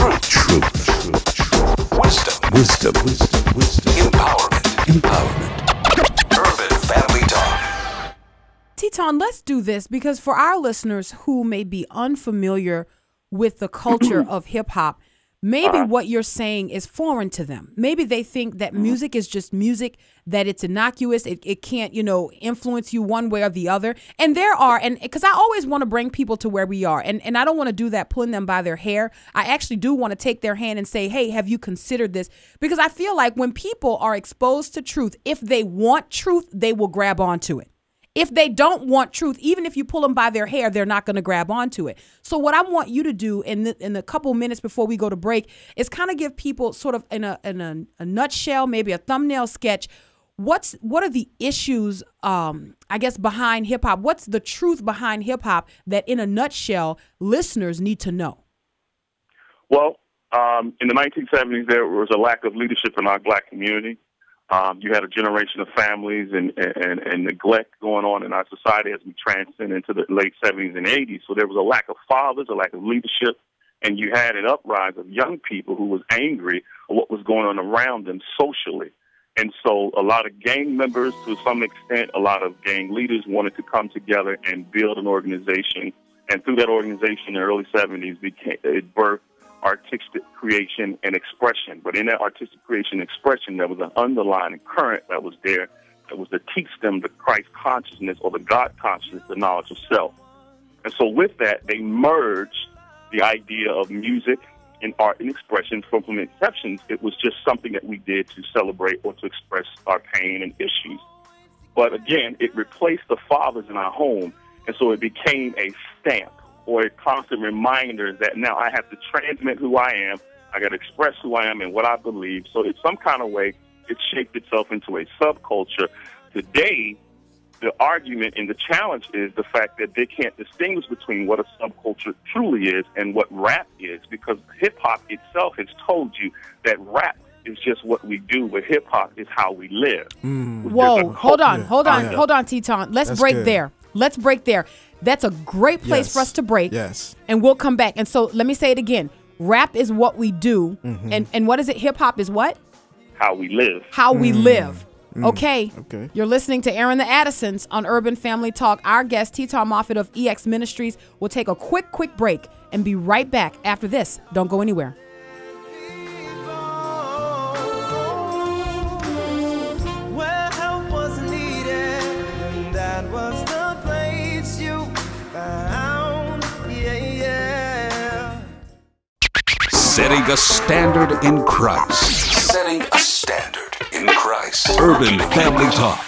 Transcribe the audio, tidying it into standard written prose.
Truth. Wisdom. Empowerment. Urban Family Talk. Tetaun, let's do this because for our listeners who may be unfamiliar with the culture of hip hop, maybe what you're saying is foreign to them. Maybe they think that music is just music, that it's innocuous. It can't, influence you one way or the other. And because I always want to bring people to where we are. And I don't want to do that pulling them by their hair. I actually do want to take their hand and say, hey, have you considered this? Because I feel like when people are exposed to truth, if they want truth, they will grab onto it. If they don't want truth, even if you pull them by their hair, they're not going to grab onto it. So what I want you to do in the couple minutes before we go to break is kind of give people sort of in a nutshell, maybe a thumbnail sketch, what are the issues, behind hip hop? What's the truth behind hip hop that in a nutshell listeners need to know? Well, in the 1970s, there was a lack of leadership in our black community. You had a generation of families and neglect going on in our society as we transcend into the late 70s and 80s. So there was a lack of fathers, a lack of leadership, and you had an uprise of young people who was angry at what was going on around them socially. And so a lot of gang members, to some extent, a lot of gang leaders wanted to come together and build an organization. And through that organization in the early 70s, it birthed artistic creation and expression. But in that artistic creation and expression, there was an underlying current that was there that was to teach them the Christ consciousness or the God consciousness, the knowledge of self. And so with that, they merged the idea of music and art and expression. From inception, it was just something that we did to celebrate or to express our pain and issues. But again, it replaced the fathers in our home, and so it became a stamp or a constant reminder that now I have to transmit who I am, I got to express who I am and what I believe. So in some kind of way, it shaped itself into a subculture. Today, the argument and the challenge is the fact that they can't distinguish between what a subculture truly is and what rap is, because hip-hop itself has told you that rap is just what we do, but hip-hop is how we live. Whoa, hold on, Tetaun. Let's break there. That's a great place for us to break. Yes. And we'll come back. And so let me say it again. Rap is what we do. And what is it? Hip hop is what? How we live. How we live. Okay. You're listening to Airing the Addisons on Urban Family Talk. Our guest, Tetaun Moffett of EX Ministries, will take a quick break and be right back after this. Don't go anywhere. Setting a standard in Christ. Urban Family Talk.